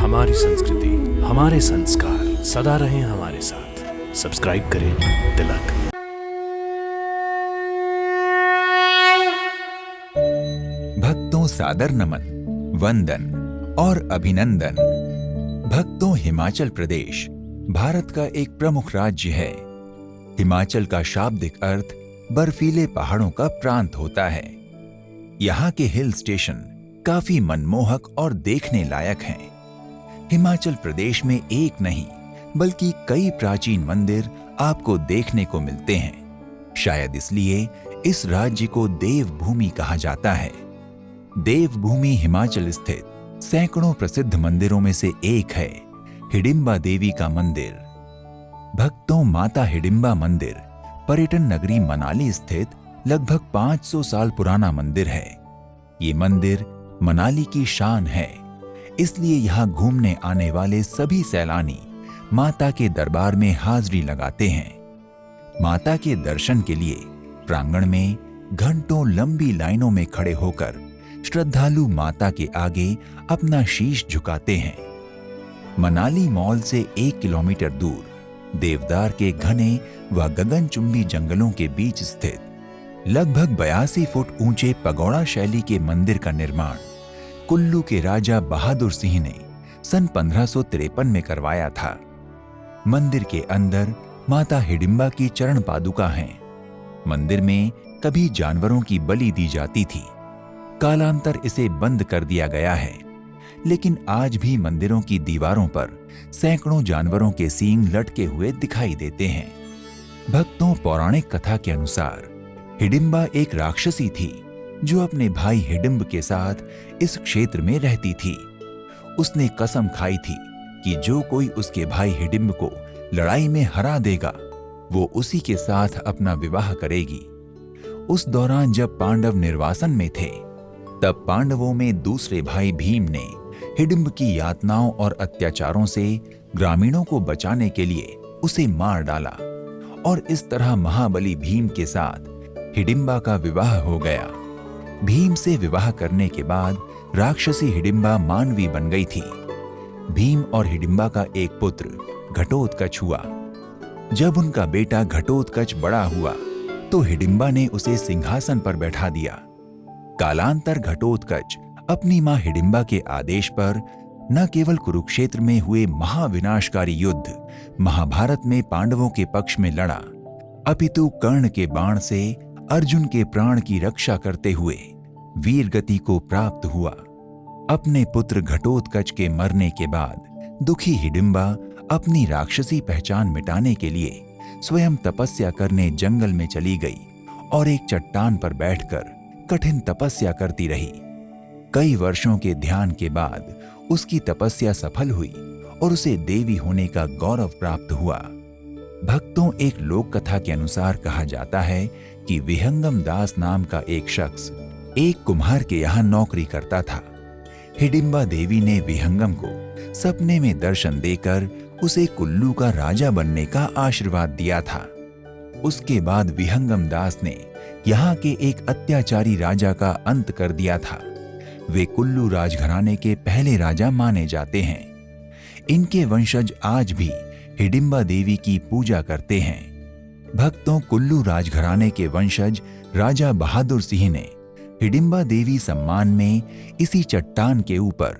हमारी संस्कृति, हमारे संस्कार सदा रहें हमारे साथ। सब्सक्राइब करें तिलक। भक्तों सादर नमन, वंदन और अभिनंदन। भक्तों, हिमाचल प्रदेश भारत का एक प्रमुख राज्य है। हिमाचल का शाब्दिक अर्थ बर्फीले पहाड़ों का प्रांत होता है। यहाँ के हिल स्टेशन काफी मनमोहक और देखने लायक हैं। हिमाचल प्रदेश में एक नहीं बल्कि कई प्राचीन मंदिर आपको देखने को मिलते हैं। शायद इसलिए इस राज्य को देवभूमि कहा जाता है। देवभूमि हिमाचल स्थित सैकड़ों प्रसिद्ध मंदिरों में से एक है हिडिंबा देवी का मंदिर। भक्तों, माता हिडिंबा मंदिर पर्यटन नगरी मनाली स्थित लगभग 500 साल पुराना मंदिर है। ये मंदिर मनाली की शान है, इसलिए यहाँ घूमने आने वाले सभी सैलानी माता के दरबार में हाजिरी लगाते हैं। माता के दर्शन के लिए प्रांगण में घंटों लंबी लाइनों में खड़े होकर श्रद्धालु माता के आगे अपना शीश झुकाते हैं। मनाली मॉल से 1 किलोमीटर दूर देवदार के घने व गगनचुंबी जंगलों के बीच स्थित लगभग 82 फुट ऊंचे पगोड़ा शैली के मंदिर का निर्माण कुल्लू के राजा बहादुर सिंह ने सन 1553 में करवाया था। मंदिर के अंदर माता हिडिंबा की चरण पादुका हैं। मंदिर में कभी जानवरों की बलि दी जाती थी। कालांतर इसे बंद कर दिया गया है, लेकिन आज भी मंदिरों की दीवारों पर सैकड़ों जानवरों के सींग लटके हुए दिखाई देते हैं। भक्तों, पौराणिक कथा के अनुसार हिडिंबा एक राक्षसी थी जो अपने भाई हिडिंब के साथ इस क्षेत्र में रहती थी। उसने कसम खाई थी कि जो कोई उसके भाई हिडिंब को लड़ाई में हरा देगा वो उसी के साथ अपना विवाह करेगी। उस दौरान जब पांडव निर्वासन में थे तब पांडवों में दूसरे भाई भीम ने हिडिंब की यातनाओं और अत्याचारों से ग्रामीणों को बचाने के लिए उसे मार डाला और इस तरह महाबली भीम के साथ हिडिंबा का विवाह हो गया। भीम से विवाह करने के बाद राक्षसी हिडिंबा मानवी बन गई थी। भीम और हिडिंबा का एक पुत्र घटोत्कच हुआ। जब उनका बेटा घटोत्कच बड़ा हुआ तो हिडिंबा ने उसे सिंहासन पर बैठा दिया। कालांतर घटोत्कच अपनी मां हिडिंबा के आदेश पर न केवल कुरुक्षेत्र में हुए महाविनाशकारी युद्ध महाभारत में पांडवों के पक्ष में लड़ा, अपितु कर्ण के बाण से अर्जुन के प्राण की रक्षा करते हुए वीर गति को प्राप्त हुआ। अपने पुत्र घटोत्कच के मरने के बाद दुखी हिडिंबा अपनी राक्षसी पहचान मिटाने के लिए स्वयं तपस्या करने जंगल में चली गई और एक चट्टान पर बैठकर कठिन तपस्या करती रही। कई वर्षों के ध्यान के बाद उसकी तपस्या सफल हुई और उसे देवी होने का गौरव प्राप्त हुआ। भक्तों, एक लोक कथा के अनुसार कहा जाता है कि विहंगम दास नाम का एक शख्स एक कुम्हार के यहाँ नौकरी करता था। हिडिंबा देवी ने विहंगम को सपने में दर्शन देकर उसे कुल्लू का राजा बनने का आशीर्वाद दिया था। उसके बाद विहंगम दास ने यहाँ के एक अत्याचारी राजा का अंत कर दिया था। वे कुल्लू राजघराने के पहले राजा माने जाते हैं। इनके वंशज आज भी हिडिंबा देवी की पूजा करते हैं। भक्तों, कुल्लू राजघराने के वंशज राजा बहादुर सिंह ने हिडिंबा देवी सम्मान में इसी चट्टान के ऊपर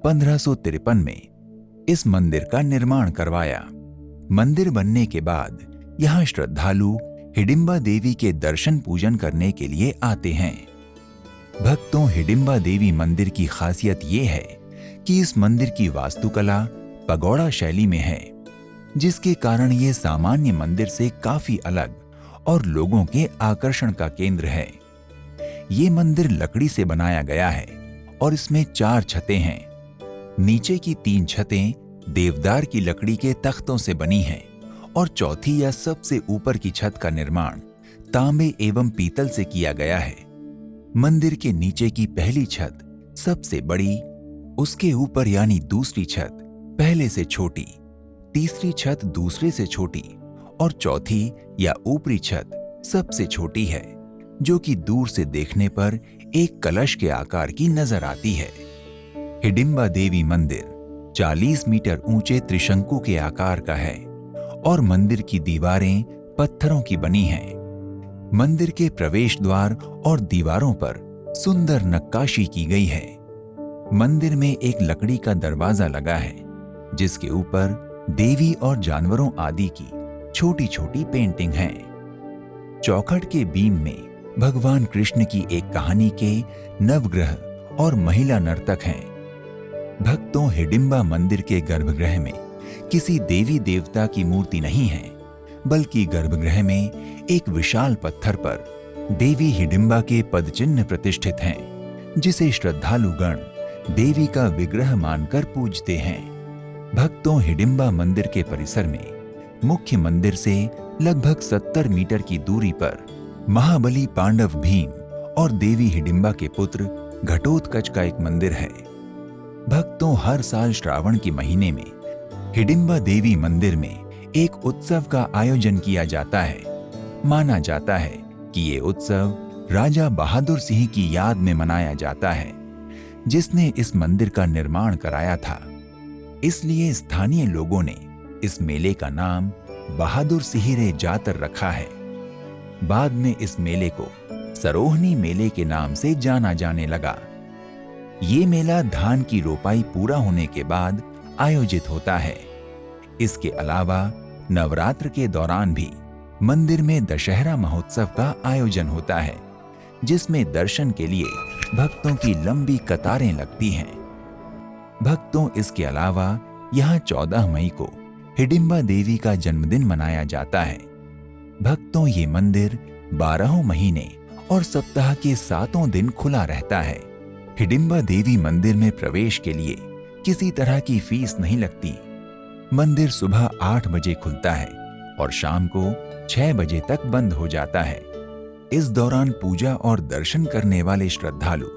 1553 में इस मंदिर का निर्माण करवाया। मंदिर बनने के बाद यहाँ श्रद्धालु हिडिंबा देवी के दर्शन पूजन करने के लिए आते हैं। भक्तों, हिडिंबा देवी मंदिर की खासियत ये है कि इस मंदिर की वास्तुकला पगोड़ा शैली में है, जिसके कारण ये सामान्य मंदिर से काफी अलग और लोगों के आकर्षण का केंद्र है। ये मंदिर लकड़ी से बनाया गया है और इसमें 4 छतें हैं। नीचे की 3 छतें देवदार की लकड़ी के तख्तों से बनी हैं और चौथी या सबसे ऊपर की छत का निर्माण तांबे एवं पीतल से किया गया है। मंदिर के नीचे की पहली छत सबसे बड़ी, उसके ऊपर यानी दूसरी छत पहले से छोटी, तीसरी छत दूसरे से छोटी और चौथी या ऊपरी छत सबसे छोटी है, जो कि दूर से देखने पर एक कलश के आकार की नजर आती है। हिडिंबा देवी मंदिर 40 मीटर ऊंचे त्रिशंकु के आकार का है और मंदिर की दीवारें पत्थरों की बनी हैं। मंदिर के प्रवेश द्वार और दीवारों पर सुंदर नक्काशी की गई है। मंदिर में एक लकड़ी का दरवाजा लगा है जिसके ऊपर देवी और जानवरों आदि की छोटी छोटी पेंटिंग है। चौखट के बीम में भगवान कृष्ण की एक कहानी के नवग्रह और महिला नर्तक हैं। भक्तों, हिडिंबा मंदिर के गर्भगृह में किसी देवी देवता की मूर्ति नहीं है, बल्कि गर्भगृह में एक विशाल पत्थर पर देवी हिडिंबा के पदचिन्ह प्रतिष्ठित हैं, जिसे श्रद्धालुगण देवी का विग्रह मानकर पूजते हैं। भक्तों, हिडिंबा मंदिर के परिसर में मुख्य मंदिर से लगभग 70 मीटर की दूरी पर महाबली पांडव भीम और देवी हिडिंबा के पुत्र घटोत्कच का एक मंदिर है। भक्तों, हर साल श्रावण के महीने में हिडिंबा देवी मंदिर में एक उत्सव का आयोजन किया जाता है। माना जाता है कि ये उत्सव राजा बहादुर सिंह की याद में मनाया जाता है, जिसने इस मंदिर का निर्माण कराया था। इसलिए स्थानीय लोगों ने इस मेले का नाम बहादुर सिंह रे जातर रखा है। बाद में इस मेले को सरोहनी मेले के नाम से जाना जाने लगा। ये मेला धान की रोपाई पूरा होने के बाद आयोजित होता है। इसके अलावा नवरात्र के दौरान भी मंदिर में दशहरा महोत्सव का आयोजन होता है, जिसमें दर्शन के लिए भक्तों की लंबी कतारें लगती हैं। भक्तों, इसके अलावा यहाँ 14 मई को हिडिंबा देवी का जन्मदिन मनाया जाता है। भक्तों, ये मंदिर 12 महीने और सप्ताह के 7 दिन खुला रहता है। हिडिंबा देवी मंदिर में प्रवेश के लिए किसी तरह की फीस नहीं लगती। मंदिर सुबह 8 बजे खुलता है और शाम को 6 बजे तक बंद हो जाता है। इस दौरान पूजा और दर्शन करने वाले श्रद्धालु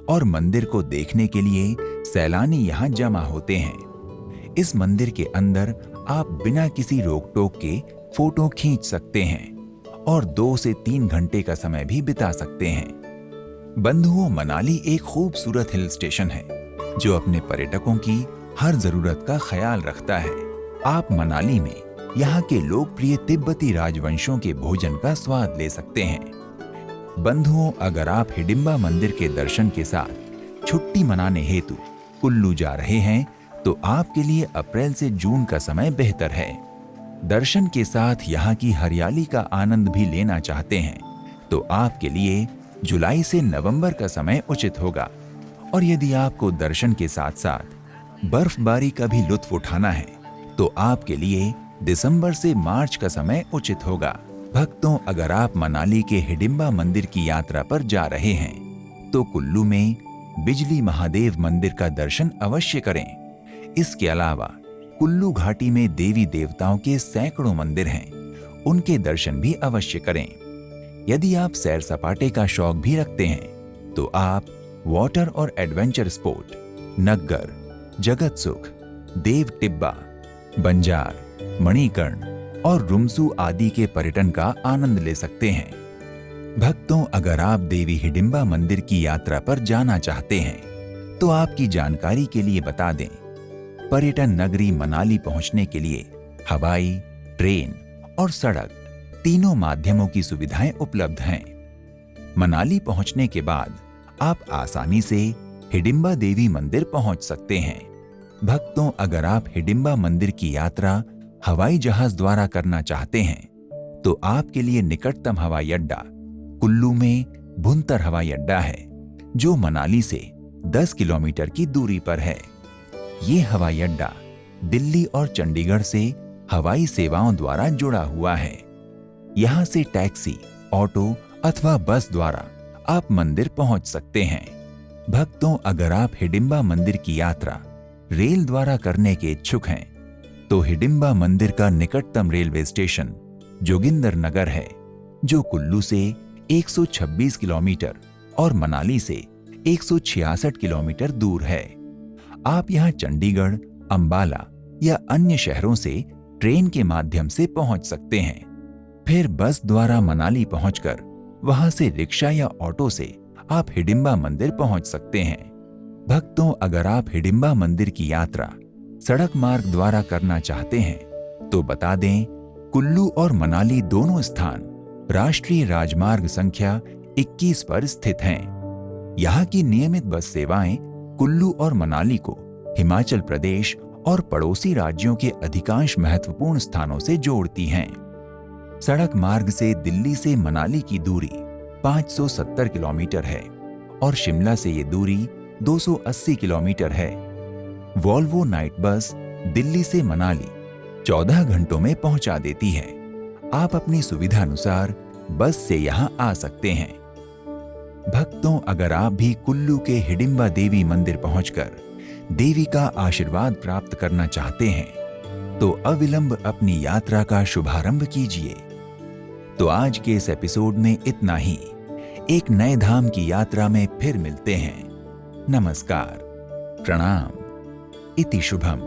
और मंदिर को देखने के लिए सैलानी यहाँ जमा होते हैं। इस मंदिर के अंदर आप बिना किसी रोक टोक के फोटो खींच सकते हैं और 2 से 3 घंटे का समय भी बिता सकते हैं। बंधुओं, मनाली एक खूबसूरत हिल स्टेशन है जो अपने पर्यटकों की हर जरूरत का ख्याल रखता है। आप मनाली में यहाँ के लोकप्रिय तिब्बती राजवंशों के भोजन का स्वाद ले सकते हैं। बंधुओं, अगर आप हिडिंबा मंदिर के दर्शन के साथ छुट्टी मनाने हेतु कुल्लू जा रहे हैं तो आपके लिए अप्रैल से जून का समय बेहतर है। दर्शन के साथ यहाँ की हरियाली का आनंद भी लेना चाहते हैं तो आपके लिए जुलाई से नवंबर का समय उचित होगा। और यदि आपको दर्शन के साथ साथ बर्फबारी का भी लुत्फ उठाना है तो आपके लिए दिसंबर से मार्च का समय उचित होगा। भक्तों, अगर आप मनाली के हिडिंबा मंदिर की यात्रा पर जा रहे हैं तो कुल्लू में बिजली महादेव मंदिर का दर्शन अवश्य करें। इसके अलावा कुल्लू घाटी में देवी देवताओं के सैकड़ों मंदिर हैं, उनके दर्शन भी अवश्य करें। यदि आप सैर सपाटे का शौक भी रखते हैं तो आप वाटर और एडवेंचर स्पोर्ट, नग्गर, जगत सुख, देव टिब्बा, बंजार, मणिकर्ण और रुमसू आदि के पर्यटन का आनंद ले सकते हैं। भक्तों, अगर आप देवी हिडिंबा मंदिर की यात्रा पर जाना चाहते हैं तो आपकी जानकारी के लिए बता दें, पर्यटन नगरी मनाली पहुंचने के लिए हवाई, ट्रेन और सड़क तीनों माध्यमों की सुविधाएं उपलब्ध हैं। मनाली पहुंचने के बाद आप आसानी से हिडिंबा देवी मंदिर पहुंच सकते हैं। भक्तों, अगर आप हिडिंबा मंदिर की यात्रा हवाई जहाज द्वारा करना चाहते हैं तो आपके लिए निकटतम हवाई अड्डा कुल्लू में भुंतर हवाई अड्डा है, जो मनाली से 10 किलोमीटर की दूरी पर है। ये हवाई अड्डा दिल्ली और चंडीगढ़ से हवाई सेवाओं द्वारा जुड़ा हुआ है। यहाँ से टैक्सी, ऑटो अथवा बस द्वारा आप मंदिर पहुंच सकते हैं। भक्तों, अगर आप हिडिंबा मंदिर की यात्रा रेल द्वारा करने के इच्छुक हैं तो हिडिंबा मंदिर का निकटतम रेलवे स्टेशन जोगिंदर नगर है, जो कुल्लू से 126 किलोमीटर और मनाली से 166 किलोमीटर दूर है। आप यहां चंडीगढ़, अंबाला या अन्य शहरों से ट्रेन के माध्यम से पहुंच सकते हैं। फिर बस द्वारा मनाली पहुंचकर वहां से रिक्शा या ऑटो से आप हिडिंबा मंदिर पहुंच सकते हैं। भक्तों, अगर आप हिडिंबा मंदिर की यात्रा सड़क मार्ग द्वारा करना चाहते हैं तो बता दें, कुल्लू और मनाली दोनों स्थान राष्ट्रीय राजमार्ग संख्या 21 पर स्थित हैं। यहाँ की नियमित बस सेवाएं कुल्लू और मनाली को हिमाचल प्रदेश और पड़ोसी राज्यों के अधिकांश महत्वपूर्ण स्थानों से जोड़ती हैं। सड़क मार्ग से दिल्ली से मनाली की दूरी 570 किलोमीटर है और शिमला से ये दूरी 280 किलोमीटर है। वॉल्वो नाइट बस दिल्ली से मनाली 14 घंटों में पहुंचा देती है। आप अपनी सुविधा अनुसार बस से यहां आ सकते हैं। भक्तों, अगर आप भी कुल्लू के हिडिंबा देवी मंदिर पहुंचकर देवी का आशीर्वाद प्राप्त करना चाहते हैं तो अविलंब अपनी यात्रा का शुभारंभ कीजिए। तो आज के इस एपिसोड में इतना ही। एक नए धाम की यात्रा में फिर मिलते हैं। नमस्कार, प्रणाम, इति शुभम।